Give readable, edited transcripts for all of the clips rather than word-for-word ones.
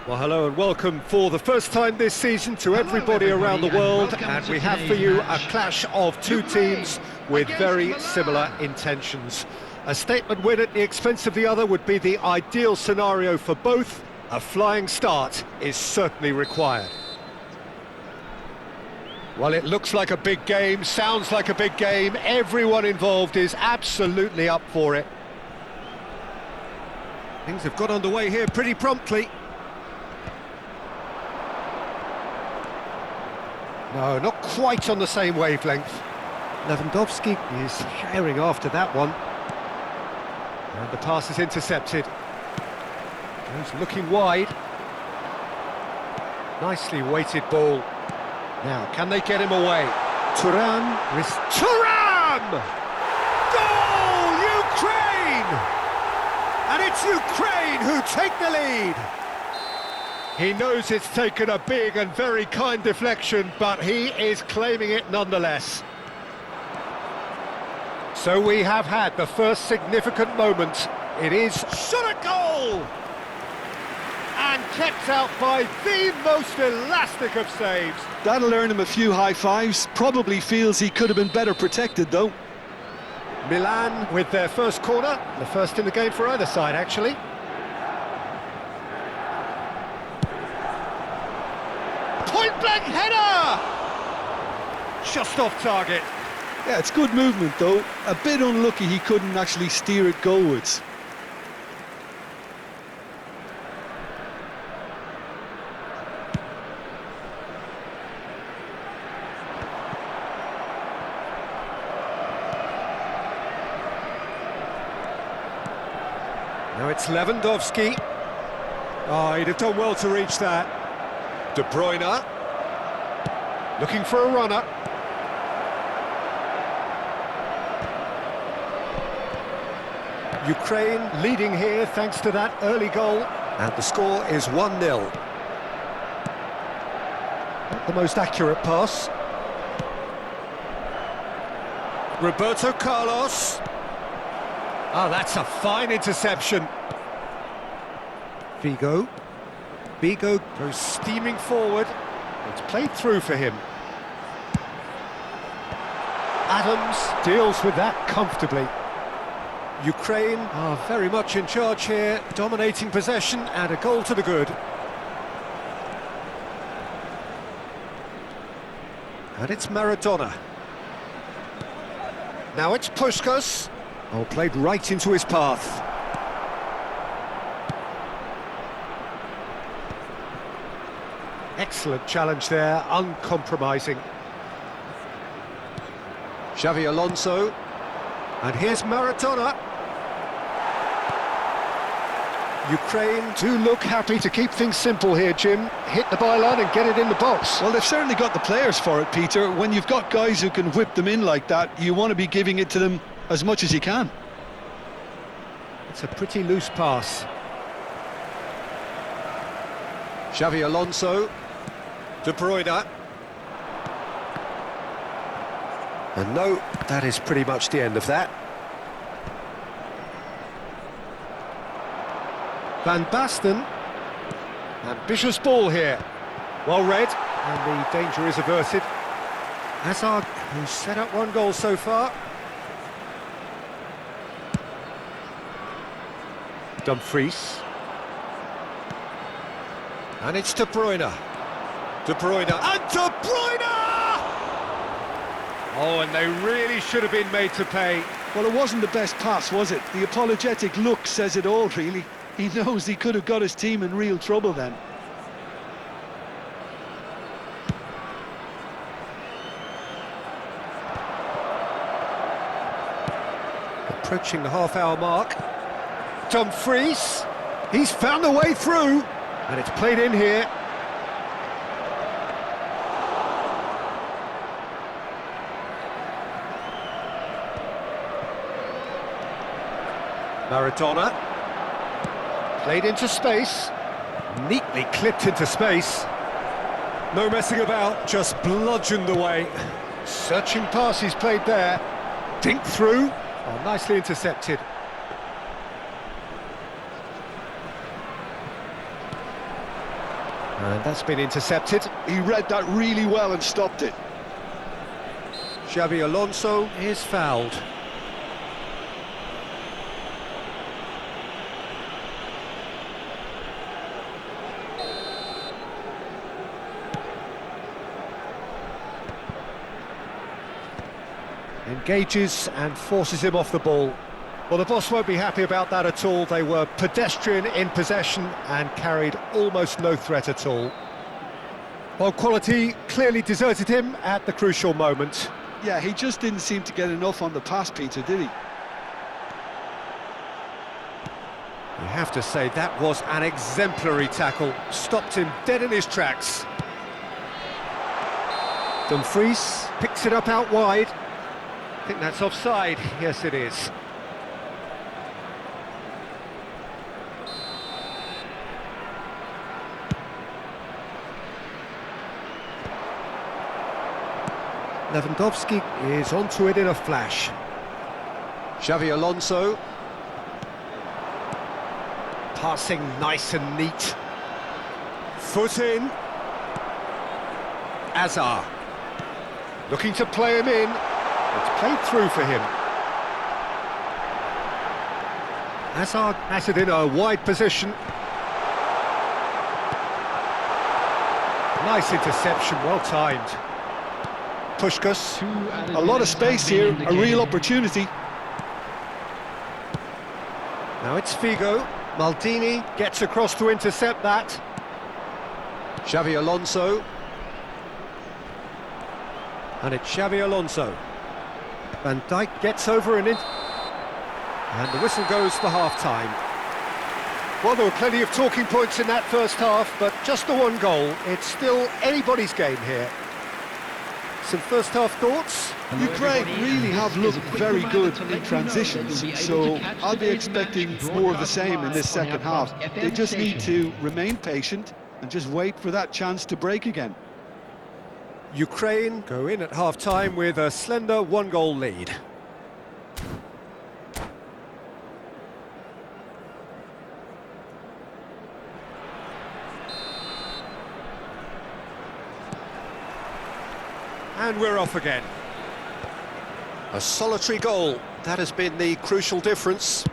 Well, hello and welcome for the first time this season to everybody around the world, and we have for you a clash of two teams with very similar intentions. A statement win at the expense of the other would be the ideal scenario for both. A flying start is certainly required. Well, it looks like a big game, sounds like a big game. Everyone involved is absolutely up for it. Things have got underway here pretty promptly. No, not quite on the same wavelength. Lewandowski is herring after that one. And the pass is intercepted. Goes looking wide. Nicely weighted ball. Now, can they get him away? Thuram! Goal! Ukraine! And it's Ukraine who take the lead. He knows it's taken a big and very kind deflection, but he is claiming it nonetheless. So we have had the first significant moment. It is shot at goal! And kept out by the most elastic of saves. That'll earn him a few high fives. Probably feels he could have been better protected, though. Milan with their first corner, the first in the game for either side, actually. Point-blank header! Just off target. Yeah, it's good movement, though. A bit unlucky he couldn't actually steer it goalwards. Now it's Lewandowski. Oh, he'd have done well to reach that. De Bruyne, looking for a runner. Ukraine leading here thanks to that early goal, and the score is 1-0. Not the most accurate pass. Roberto Carlos. Oh, that's a fine interception. Vigo goes steaming forward. It's played through for him. Adams deals with that comfortably. Ukraine are very much in charge here, dominating possession and a goal to the good. And it's Maradona. Now it's Puskás. Oh, played right into his path. Excellent challenge there, uncompromising. Xavi Alonso. And here's Maradona. Ukraine do look happy to keep things simple here, Jim. Hit the byline and get it in the box. Well, they've certainly got the players for it, Peter. When you've got guys who can whip them in like that, you want to be giving it to them as much as you can. It's a pretty loose pass. Xavi Alonso. De Bruyne. And no, that is pretty much the end of that. Van Basten. Ambitious ball here. Well read, and the danger is averted. Hazard, who's set up one goal so far. Dumfries. And it's De Bruyne. De Bruyne, and De Bruyne! Oh, and they really should have been made to pay. Well, it wasn't the best pass, was it? The apologetic look says it all, really. He knows he could have got his team in real trouble then. Approaching the half-hour mark. Dumfries, he's found a way through, and it's played in here. Maradona, played into space, neatly clipped into space. No messing about, just bludgeoned away. Searching pass he's played there. Dink through, oh, nicely intercepted. And that's been intercepted. He read that really well and stopped it. Xavi Alonso is fouled. Engages and forces him off the ball. Well, the boss won't be happy about that at all. They were pedestrian in possession and carried almost no threat at all. Well, quality clearly deserted him at the crucial moment. Yeah, he just didn't seem to get enough on the pass, Peter, did he? You have to say that was an exemplary tackle. Stopped him dead in his tracks. Dumfries picks it up out wide. I think that's offside. Yes, it is. Lewandowski is onto it in a flash. Xavi Alonso. Passing nice and neat. Foot in. Azar. Looking to play him in. It's played through for him. Azar has it in a wide position. Nice interception, well timed. Puskás. A lot of space here, a real opportunity. Now it's Figo. Maldini gets across to intercept that. Xavi Alonso. And it's Xavi Alonso. Van Dijk gets over and in. And the whistle goes for half-time. Well, there were plenty of talking points in that first half, but just the one goal. It's still anybody's game here. Some first-half thoughts? Ukraine really have looked very good in transitions, so I'll be expecting more of the same in this second half. They just need to remain patient and just wait for that chance to break again. Ukraine go in at half-time with a slender one-goal lead. And we're off again. A solitary goal, that has been the crucial difference.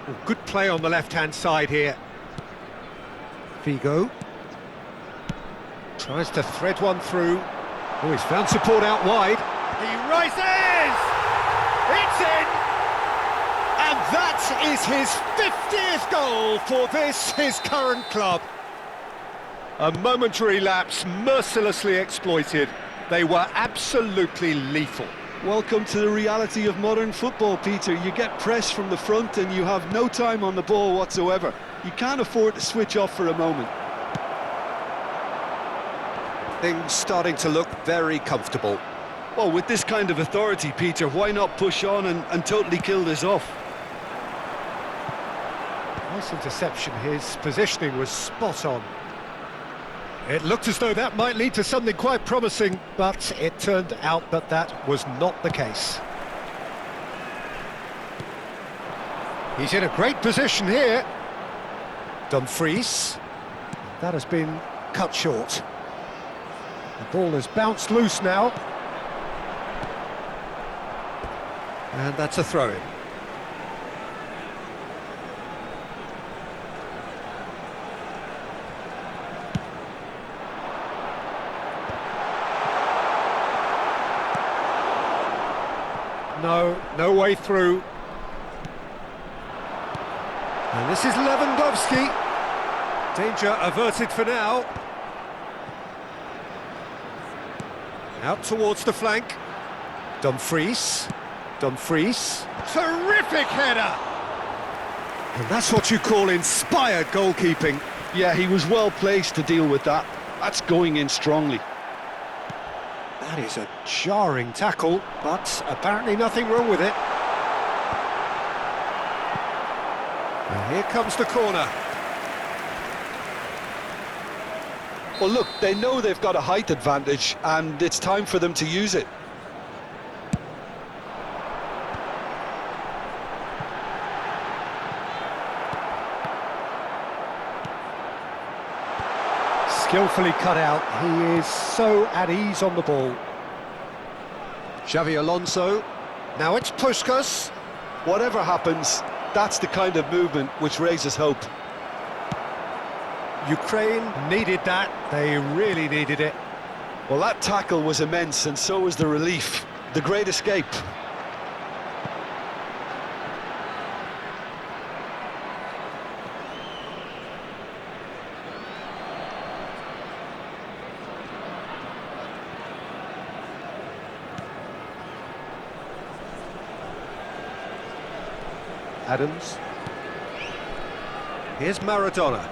Oh, good play on the left-hand side here. Figo. Tries to thread one through. Oh, he's found support out wide. He rises! It's in! And that is his 50th goal for this, his current club. A momentary lapse, mercilessly exploited. They were absolutely lethal. Welcome to the reality of modern football, Peter. You get press from the front and you have no time on the ball whatsoever. You can't afford to switch off for a moment. Things starting to look very comfortable. Well, with this kind of authority, Peter, why not push on and totally kill this off? Nice interception. His positioning was spot on. It looked as though that might lead to something quite promising, but it turned out that that was not the case. He's in a great position here. Dumfries. That has been cut short. The ball has bounced loose now. And that's a throw-in. No way through. And this is Lewandowski. Danger averted for now. Out towards the flank. Dumfries. Terrific header! And that's what you call inspired goalkeeping. Yeah, he was well placed to deal with that. That's going in strongly. That is a jarring tackle, but apparently nothing wrong with it. And here comes the corner. Well, look, they know they've got a height advantage, and it's time for them to use it. Skillfully cut out. He is so at ease on the ball. Xavi Alonso. Now it's Puskas. Whatever happens, that's the kind of movement which raises hope. Ukraine needed that. They really needed it. Well, that tackle was immense, and so was the relief. The great escape. Adams. Here's Maradona.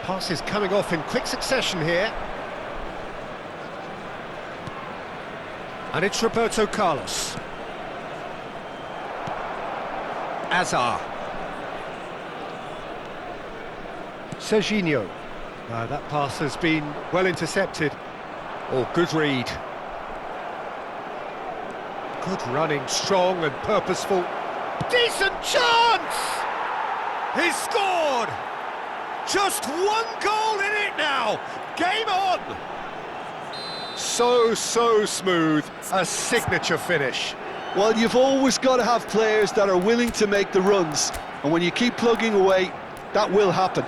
Passes coming off in quick succession here. And it's Roberto Carlos. Azar. Serginho. That pass has been well intercepted. Oh, good read. Good running, strong and purposeful. Decent chance! He's scored! Just one goal in it now! Game on! So smooth, a signature finish. Well, you've always got to have players that are willing to make the runs, and when you keep plugging away, that will happen.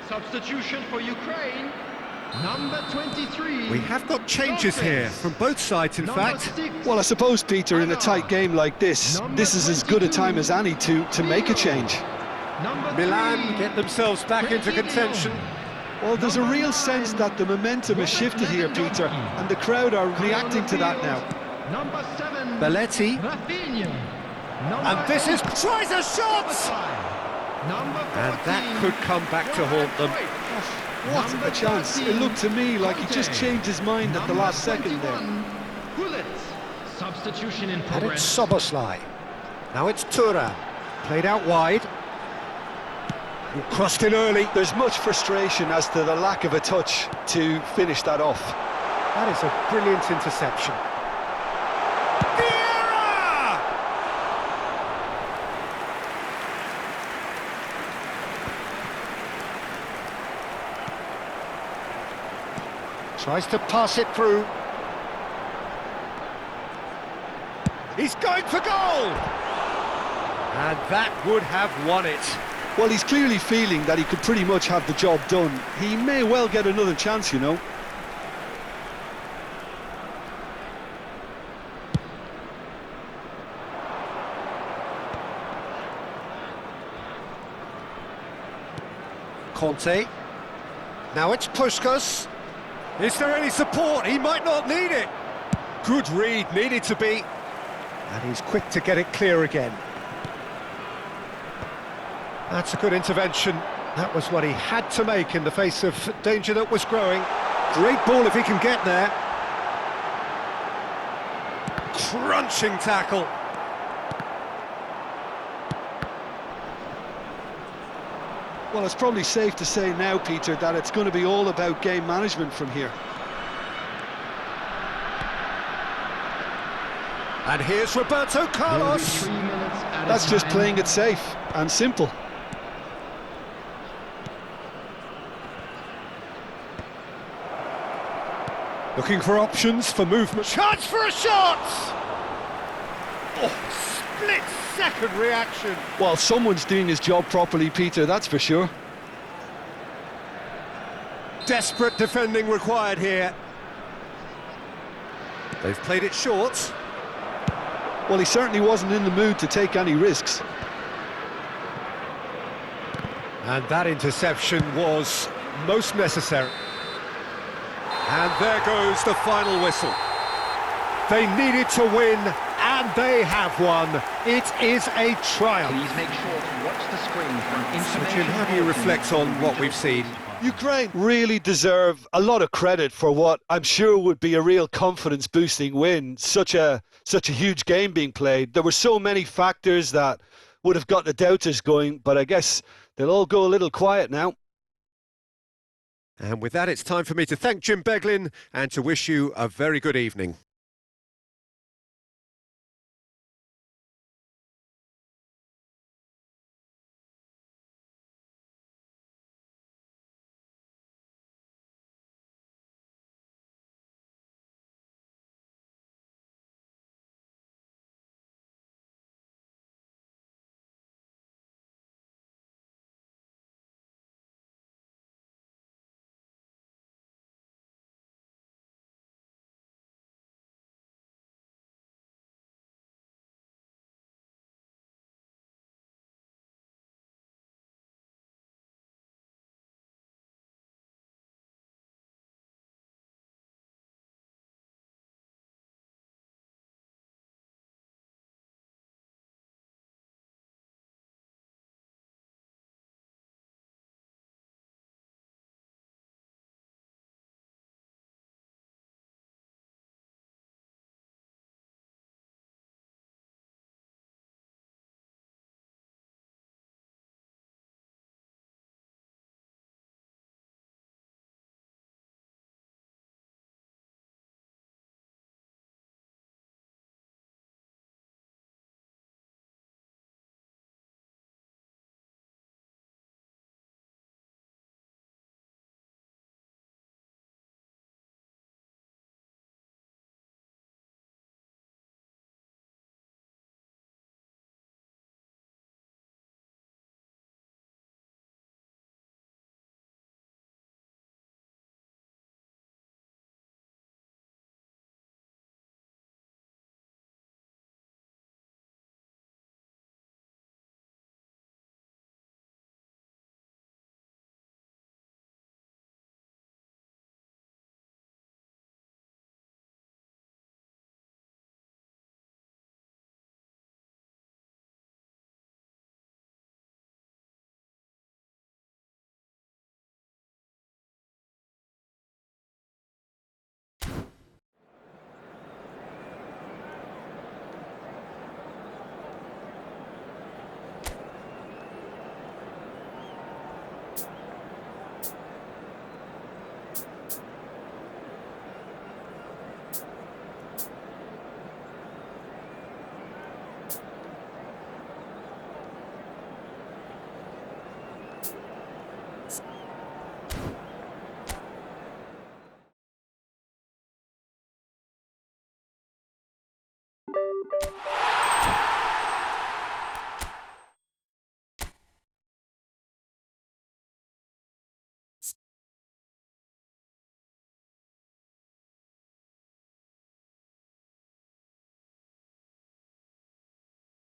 Substitution for Ukraine, number 23. We have got changes here from both sides, in fact. Well, I suppose, Peter, in a tight game like this is as good a time as any to make a change. Milan get themselves back into contention. Well, there's a real sense that the momentum has shifted here, Peter, and the crowd are reacting to that now. Number 7, Belletti. And this is tries a shot! And that could come back to haunt them. What a chance. It looked to me like he just changed his mind at the last second there. Substitution in And progress. it's Soboslai. Now it's Thuram. Played out wide. He crossed in early. There's much frustration as to the lack of a touch to finish that off. That is a brilliant interception. Tries to pass it through. He's going for goal! And that would have won it. Well, he's clearly feeling that he could pretty much have the job done. He may well get another chance, you know. Conte. Now it's Puskas. Is there any support? He might not need it. Good read, needed to be. And he's quick to get it clear again. That's a good intervention. That was what he had to make in the face of danger that was growing. Great ball if he can get there. Crunching tackle. Well, it's probably safe to say now, Peter, that it's going to be all about game management from here. And here's Roberto Carlos. That's just playing it safe and simple. Looking for options for movement. Chance for a shot! Oh, split-second reaction. Well, someone's doing his job properly, Peter, that's for sure. Desperate defending required here. They've played it short. Well, he certainly wasn't in the mood to take any risks. And that interception was most necessary. And there goes the final whistle. They needed to win, and they have won. It is a triumph. Please make sure to watch the screen for information. Jim, how do you reflect on what we've seen? Ukraine really deserve a lot of credit for what I'm sure would be a real confidence-boosting win. Such a huge game being played. There were so many factors that would have got the doubters going, but I guess they'll all go a little quiet now. And with that, it's time for me to thank Jim Beglin and to wish you a very good evening.